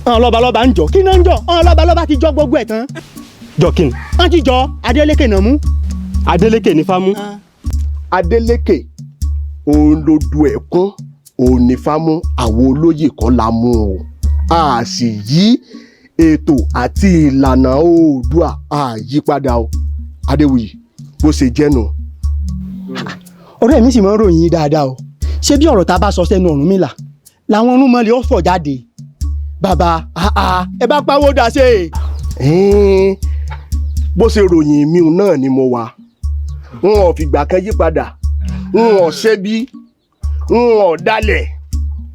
àwọn lọ́balọ́ba ń jọ kí náà ń jọ àwọn lọ́balọ́ba ti jọ gbogbo ẹ̀ tán. jọ kí ni wọ́n ti jọ Adeleke náà mú. Adeleke ní fámú. Adeleke òun ló du ẹ̀kún òun ní fámú àwọn olóyè kan la mú o a sì yí ètò àti ìlànà Oòduà àyípadà o Adéwuyì bó ṣe jẹ́ nù. ọ̀rẹ́ mi sì máa ń ròyìn yín dáadáa o ṣé bí ọ̀rọ̀ tá a bá sọ sẹ́nu Ọ̀rúnmìlà làwọn irúnmọlẹ̀ ó fọ̀ jáde bàbá ẹ bá pawó dà ṣe. bó ṣe ròyìn mi náà ni mo wà n ò fìgbà kan yí padà n ò ṣẹ́bí n ò dalẹ̀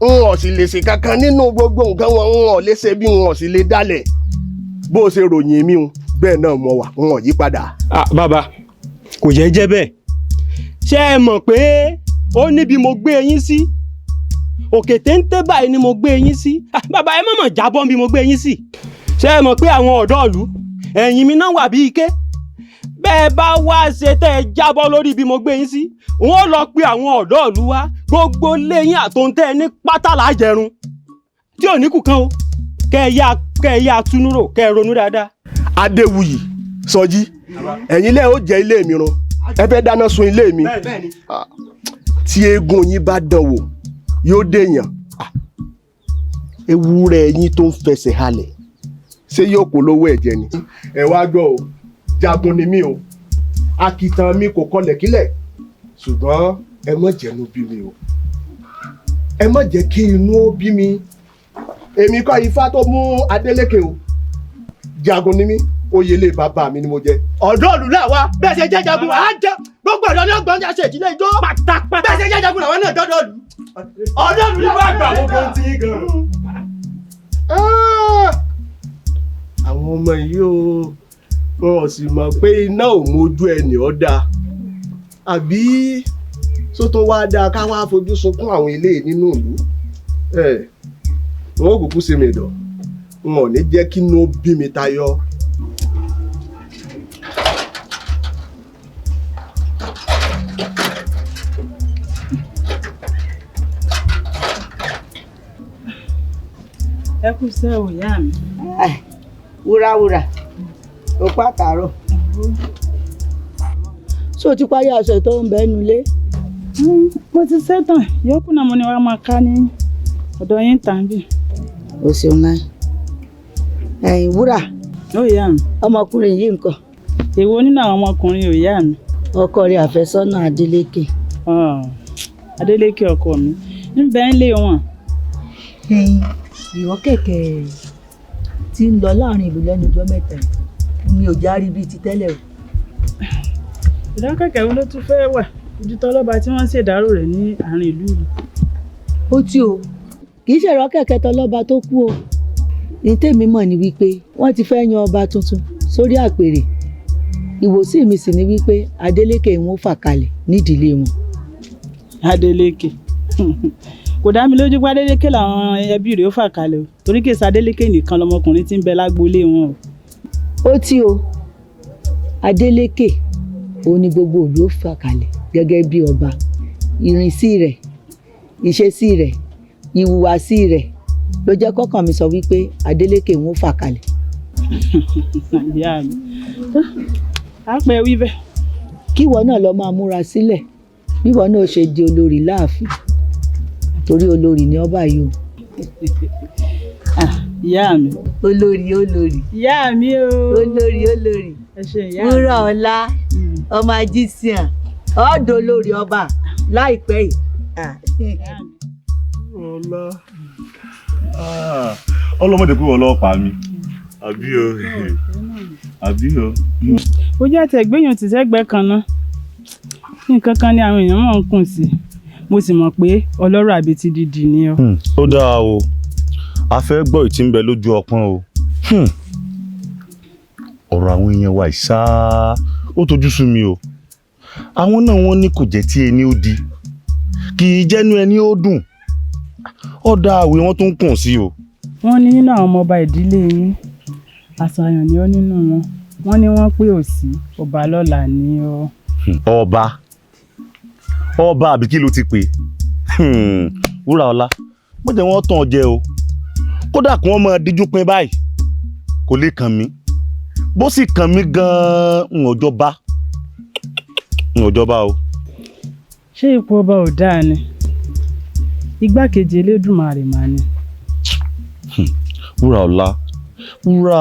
n ò sì lè ṣe kankan nínú gbogbo nǹkan wọn n ò lè ṣe bí n ò sì lè dalẹ̀ bó ṣe ròyìn mi bẹ́ẹ̀ náà mo wà n ò yí padà. bàbá kò jẹ́ jẹ́ bẹ́ẹ̀ ṣé ẹ mọ̀ pé ó níbi mo gbé yín sí òkè téńté báyìí ni mo gbé yín sí bàbá ẹ mọ̀mọ̀ jábọ́ bí mo gbé yín sí ṣé ẹ mọ̀ pé àwọn ọ̀dọ́ ìlú ẹ̀yìn mi náà wà bí ike bẹ́ẹ̀ bá wá ṣe tẹ́ ẹ jábọ́ lórí bí mo gbé yín sí wọ́n lọ pe àwọn ọ̀dọ́ ìlú wa gbogbo lẹ́yìn àtòǹtẹ́ ní pátálà jẹrun tí ò ní kù kan o kẹ́ ẹ yá túnúrò kẹ́ ẹ ronú dáadáa. Adéwuyì Sọjí ẹ̀yin lẹ́ ó jẹ́ ilé mi run ẹ fẹ́ dáná sun ilé mi tí eégún yín bá dán wò yóò dèèyàn ewúrẹ́ yín tó ń fẹsẹ̀ halẹ̀ ṣé yóò polówó ẹ̀jẹ̀ ni. ẹ wá gbọ́ o jagun ni mí o akitan mi kò kọlẹ̀ kílẹ̀ ṣùgbọ́n ẹ má jẹ́nu bí mi o ẹ má jẹ́ kí inú ó bí mi èmi kọ́ ifá tó mú Adeleke o jagun ni mí oyèlé bàbá mi ni mo jẹ. ọ̀dọ́ òlù náà wá bẹ́ẹ̀ ṣe jẹ́ jagun wà á jẹ́ gbogbo ọ̀dọ́ ní ọgbọ̀n ní aṣọ ìdílé ijó pátápátá bẹ́ẹ̀ ṣe jẹ́ jagun làwọn náà dọ́dọ̀ lù. ọ̀dọ́ òlù náà wá gbà wọ́n gan tí gan. àwọn ọmọ yìí o wọn ò sì mọ̀ pé iná ò mójú ẹnì ọ̀dà àbí sótó wá dáa ká wá fojú sunkún àwọn ilé nínú ìlú wọn ò kúkú sí mi dọ̀ wọn ò ní jẹ́ kí inú bí mi tayọ. ẹ kú sẹ́ ò yá mi. wúrawúra ó pàtàrọ̀. ṣé o ti parí aṣọ tó ń bẹ́ẹ̀ nulẹ̀? mo ti ṣetán yòókù náà mo ní wàá máa ká ní ọ̀dọ̀ yín tàbí. o ṣeun náà ẹ̀yin wúrà. ó yá mi. ọmọkùnrin yìí ńkọ́? èwo nínú àwọn ọmọkùnrin ò yá mi. ọkọ rẹ̀ àfẹ́sọ́nà Adeleke. Adeleke ọkọ mi níbẹ̀ ń lé wọn. ìwọ kẹ̀kẹ́ tí ń lọ láàrin ìlú lẹ́nu ọjọ́ mẹ́ta mi ò járí bíi ti tẹ́lẹ̀ o. ìdákẹ́kẹ́ wo ló tún fẹ́ wà ojú tọ́lọ́ba tí wọ́n ṣèdárò rẹ̀ ní àárín ìlú yìí. ó tí o kì í ṣèrọ kẹ̀kẹ́ tọ́lọ́ba tó kú o ní tèmi mọ̀ ni wípé wọ́n ti fẹ́ yan ọba tuntun sórí àpèrè ìwòsí mi sì ni wípé Adeleke ń fà kalẹ̀ nídìílé wọn. Adeleke kò dá mi lójú pé Adeleke làwọn ẹbí rẹ̀ ó fà kalẹ̀ o torí kì í ṣe Adeleke nìkan lọmọkùnrin tí ń bẹ lágboolé wọn o. ó tí o Adeleke òun ni gbogbo ìlú ó fà kalẹ̀ gẹ́gẹ́ bí ọba ìrìnsí rẹ̀ ìṣesí rẹ̀ ìhùwàsí rẹ̀ ló jẹ́ kọ́kàn mi sọ wípé Adeleke ń fà kalẹ̀. ìyá mi á pẹ́ wí bẹ́ẹ̀. kíwọ náà lọ máa múra sílẹ̀ bíwọ náà ṣe di olórí láàfin torí olórí ni ọba yìí o. ìyá mi. olórí. ìyá mi o. olórí. ẹ ṣe ìyá mi. wúrà ọlá ọmọ ajísíàn ọ̀dọ̀ olórí ọba láìpẹ́ yìí. ọlá ọlọ́mọdé pé ọlọ́pàá mi àbí o. ó jẹ́ àtẹ̀gbẹ́yàn tí sẹ́gbẹ́ kan náà nǹkan kan ni àwọn èèyàn máa ń kùn sí mo sì mọ̀ pé ọlọ́rọ̀ àbètí dídì ni ọ. ó dáa o a fẹ́ gbọ́ ìtí ń bẹ lójú ọpọ́n o ọ̀rọ̀ àwọn èèyàn wa ìṣáá ó tojú sú mi o àwọn náà wọ́n ní kò jẹ́ tí ẹni ó di kì í jẹ́nu ẹni ó dùn ọ̀dà àwẹ̀ wọn tó ń kùn sí o. wọ́n ní nínú àwọn ọmọọba ìdílé yín àṣàyàn ni ó nínú wọn wọ́n ní wọ́n pé òsì ọba lọ́la ni ọ. ọba àbí kí ló ti pè wúrà ọlá mo jẹ́ wọ́n tàn jẹ o kódà kí wọ́n máa díjú pin báyìí kò lè kàn mí bó sì kàn mí gan-an n ò jọba o. ṣé ipò ọba ò dáa ni igbákejì Elédùmarè mà ni. wúrà ọlá wúrà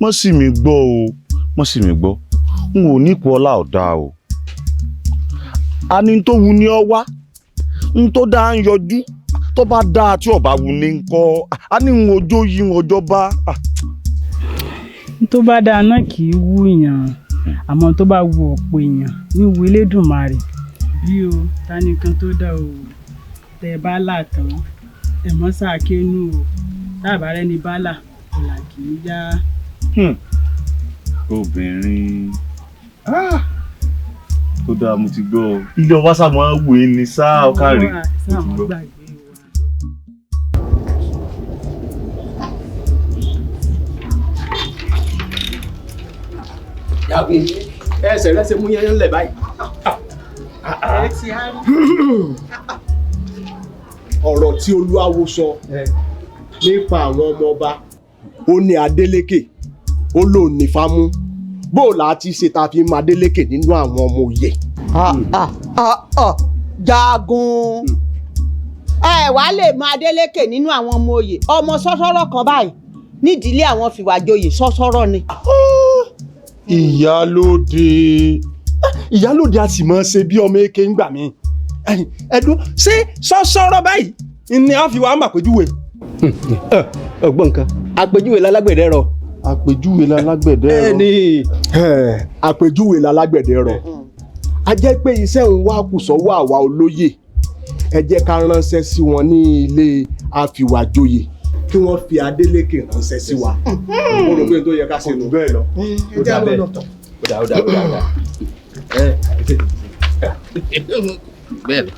mọ́ sì mí gbọ́ o mọ́ sì mí gbọ́ n ò ní ipò ọlá ọ̀dà o. a ní tó wu ni ọ wá n tó dáa ń yọjú tó bá dáa tí ọba wu ni ń kọ́ a ní n ojó yí n ọjọ́ bá. tó bá dáa náà kì í wú èèyàn àmọ́ tó bá wu ọ̀pọ̀ èèyàn ní wu Elédùmarè bí o tánìkan tó dá o tẹ bá là tán ẹ mọ́ sàkéénú o dábàá rẹ ní bálà ọ̀là kì í yá. obìnrin tó dáa mo ti gbọ́ ọ ilé ọba sàmọ́ wò é ní sáà ọ̀kàrí mo ti gbọ́. ẹsẹ̀ rẹ̀ ṣe mú yẹn lẹ̀ báyìí. ọ̀rọ̀ tí olúwawo sọ nípa àwọn ọmọ ọba ó ní Adeleke ó lòun ní fámú bóòlù àti ṣe ta fi máa Adeleke nínú àwọn ọmọ òye. jagun ẹ wàá lè máa Adeleke nínú àwọn ọmọ òye ọmọ sọ́sọ́rọ́ kan báyìí nídìílé àwọn fìwàjòyè sọ́sọ́rọ́ ni. ìyálòde a sì mọ ṣe bí ọmọ eke ń gbà mí ẹdún ṣé sọ́sọ́rọ́ báyìí ni a fi wá mà péjúwe. ọgbọ́n nǹkan àpèjúwe lálágbẹ̀dẹ rọ. àpèjúwe lálágbẹ̀dẹ rọ. ẹni àpèjúwe lálágbẹ̀dẹ rọ. a jẹ́ pé iṣẹ́ òun wá kù sọ́wọ́ àwa olóyè ẹ jẹ́ ká ránṣẹ́ sí wọn ní ilé àfìwàjòyè kí wọ́n fi Adeleke ránṣẹ́ sí wa. mo rò pé tó yẹ ká ṣe nù bẹ́ẹ̀ lọ. ó dà bẹ́ẹ̀ ó dà. bẹ́ẹ̀ lọ.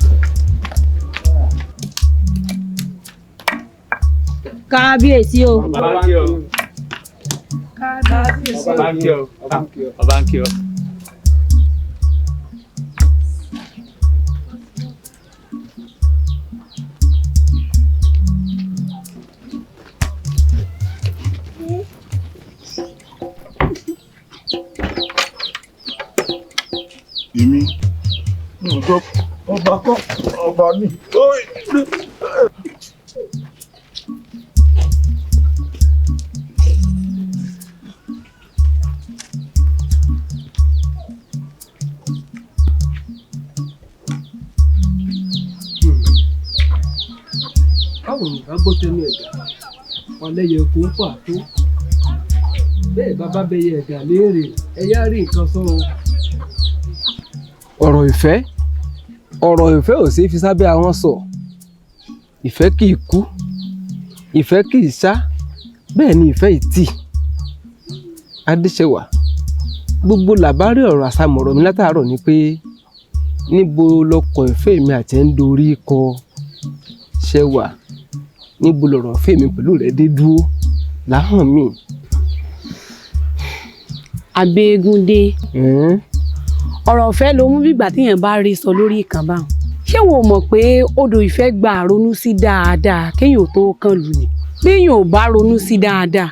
kábíyèsí o. ọba ń kí ọ. èmi ọba kọ́ ọba ní. báwo ni bá gbọ́ tẹnu ẹ̀dá wọn lẹ́yẹ kó ń fà tó bẹ́ẹ̀ bàbá bẹyẹ ẹ̀dá léèrè ẹ̀yà rí nǹkan sọ o. ọ̀rọ̀ ìfẹ́ ò sí fi sábẹ́ àwọn sọ ìfẹ́ kì í kú ìfẹ́ kì í sá bẹ́ẹ̀ ni ìfẹ́ ìtì adéṣẹwà gbogbo làbárí ọ̀rọ̀ àsàmọ̀rọ̀ mi látàárọ̀ ni pé níbo lọkọ̀ ìfẹ́ mi àti ẹ̀ ń dorí kọ ṣẹwà níbo lọ̀rọ̀ ìfẹ́ mi pẹ̀lú rẹ̀ dé dúró láhàn mi. Abẹ́gúndé ọ̀rọ̀ ìfẹ́ ló mú bígbà téèyàn bá rí sọ lórí ìkànnì báwọn ṣé wo mọ̀ pé odò ìfẹ́ gbà ronú sí dáadáa kéèyàn tó kàn lù ní béèyàn ò bá ronú sí dáadáa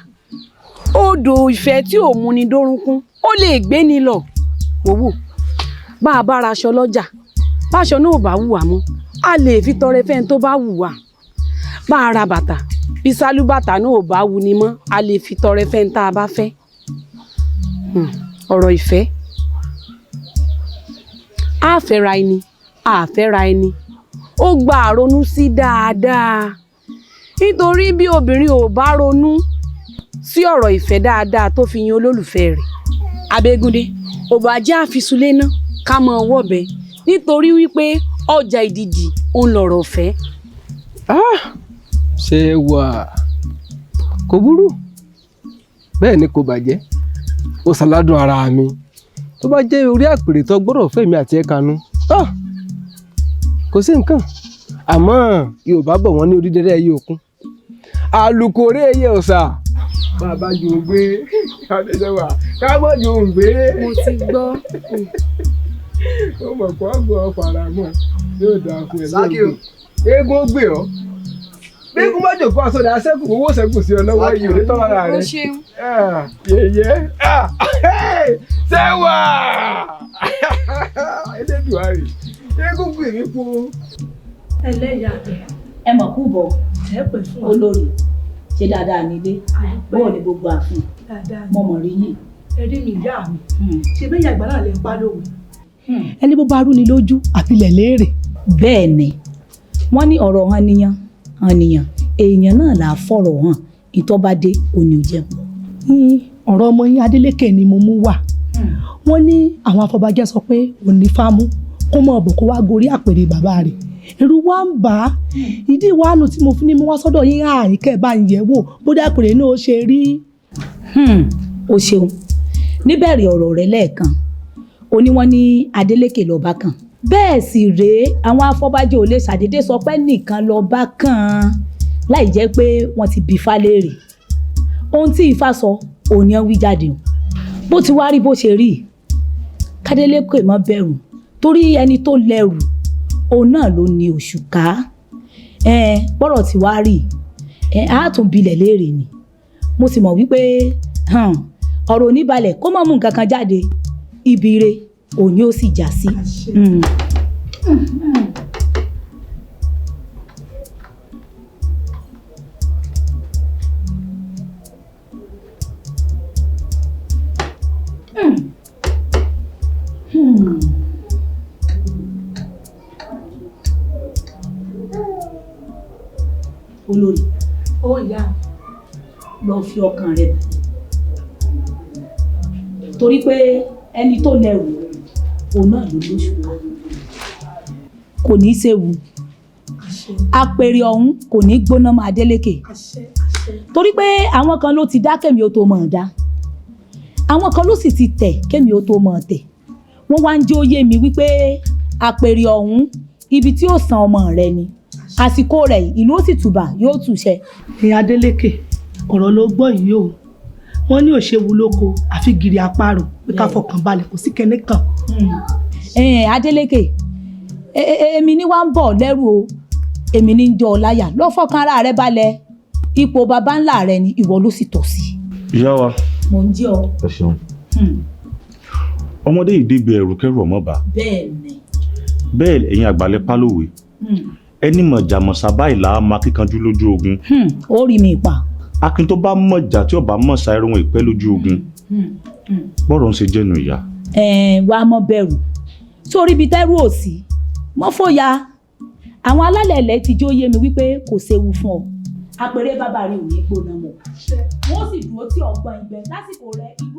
odò ìfẹ́ tí ò múni dórúnkún ó lè gbé ni lọ wòwò bá a bá raṣọ lọ́jà báṣọ náà ò bá wù wá mọ́ a lè fi tọrẹ fẹ́ni tó bá wù wá bá a ra bàtà bí sálúbàtà náà ò bá wù ni mọ́ a lè fi tọrẹ fẹ́ni tá a bá fẹ́ ọ̀rọ̀ ìfẹ́ a fẹ́ra ẹni a fẹ́ra ẹni ó gba àronú sí dáadáa nítorí bí obìnrin ò bá ronú sí ọ̀rọ̀ ìfẹ́ dáadáa tó fi yan olólùfẹ́ rẹ̀ Abẹ́gúndé ò bá jẹ́ àfisulé náà ká mọ wọ́bẹ̀ nítorí wípé ọjà ìdìdì òun lọ̀rọ̀ fẹ́. ṣé wà kò burú bẹ́ẹ̀ ni kò bàjẹ́ ó ṣàládùn ara mi tó bá jẹ́ orí àpèrè tó gbọ́dọ̀ fẹ́ mi àti ẹ̀ kanú kò sí nǹkan àmọ́ Yorùbá bọ̀ wọ́n ní orí dẹ́rẹ́ ẹyẹ òkun àlùkò orí ẹyẹ ọ̀sà bàbá jòun gbé adéṣẹ́wà kábọ̀ jòun gbé. mo ti gbọ́. ó mọ̀ kó ọgbọ̀n faramọ́ yóò dáa fún ẹ lóògùn eégún gbé ọ bíkú má jòkó àsọdà sẹ́kù owó sẹ́kù sí ọ lọ́wọ́ yìí ò ní tọ́ ara rẹ̀. yẹyẹ sẹ́wà Elédùmarè eégún gbè mí kú. ẹlẹ́yà ẹ mọ̀ kú bọ̀ olórí ṣe dáadáa nílé bọ́ọ̀ ni gbogbo ààfin mo mọ̀ rí yín. ẹrí mi ìyá mi ṣe bẹ́ẹ̀ àgbà náà lè pa lóhùn. ẹni bó bá rú ni lójú àfilẹ̀ léèrè. bẹ́ẹ̀ ni wọ́n ní ọ̀rọ̀ hànìyàn èèyàn náà là á fọ̀rọ̀ hàn ìtọ́badé òní ò jẹun. ọ̀rọ̀ ọmọ yín Adeleke ni mo mú wá wọ́n ní àwọn afọbajẹ́ sọ pé òní fámú kó mọ̀ ọ̀bọ̀ kó wá gorí àpèrè bàbá rẹ̀ ẹ̀rù wa ń bà á ìdí ìwánu tí mo fi ní mo wá sọ́dọ̀ yín àyíkẹ́ bá ń yẹ̀ wò bódà àpèrè náà ó ṣe rí. o ṣeun níbẹ̀rẹ̀ ọ̀rọ̀ rẹ lẹ́ẹ̀kan o ní wọ́n ní Adeleke lọ́ba kan bẹ́ẹ̀ sì rèé àwọn afọbajẹ́ ò lè ṣàdédé sọ pé nìkan lọ́ba kan láì jẹ́ pé wọ́n ti bí Ifá léèrè ohun tí Ifá sọ òun ni wọ́n wí jáde o bó ti wá rí bó ṣe rí k'Adeleke má bẹ̀rù torí ẹni tó lẹ́rù òun náà ló ní òṣùká bọ́rọ̀ tí wá rí á tún bilẹ̀ léèrè ni mo sì mọ̀ wípé ọ̀rọ̀ oníbalẹ̀ kó má mú nǹkan kan jáde ibi ire òní ó sì já sí. olórí ó ìyá lọ fi ọkàn rẹ torí pé ẹni tó lẹ́rù òun náà ló lóṣù kò ní í séwu apèrè ọ̀hún kò ní í gbóná mọ́ Adeleke torí pé àwọn kan ló ti dá kémi ó tó mọ̀ ọ́n dá àwọn kan ló sì ti tẹ̀ kémi ó tó mọ̀ ọ́n tẹ̀ wọ́n wá ń jẹ́ òye mi wípé apèrè ọ̀hún ibi tí ó san ọmọ rẹ ni àsìkò rẹ̀ ìlú ó sì tùbà yóò túṣẹ. ní Adeleke ọ̀rọ̀ ló gbọ́ yìí o wọ́n ní òṣèwú lóko àfi gìrì àparò pé ká fọkàn balẹ̀ kò sí kẹ́ni kan. Adeleke èmi ni wá ń bọ̀ lẹ́rù o èmi ní ń jọ ọ láyà lọ fọkàn ara rẹ balẹ̀ ipò baba ńlá rẹ ni ìwọ ló sì tọ́ sí. ìyá wa mò ń jẹ́ ọ. ẹ ṣeun ọmọdé yìí débi ẹrù kẹrù ọmọ bá bẹ́ẹ̀ ẹ̀yin àgbàlẹ̀ pálówe ẹni mọ̀jà mọ̀sá báyìí là á máa kíkanjú lójú ogun. ó rí mi pa. akin tó bá mọ̀jà tí ọba mọ̀sá ẹrù wọn ìpẹ́ lójú ogun bọ́rọ̀ ń ṣe jẹ́nu ìyá. wàá mọ bẹ̀rù sórí ibi tẹ́rù ò sí mọ́ fòyà àwọn alálẹ̀ ilẹ̀ ti jó yé mi wípé kò séwu fún ọ apèrè bàbá rẹ ò ní gbóná mọ́ wọ́n sì dúró tí ọgbọ́n ìgbẹ́ lásìkò rẹ ìlú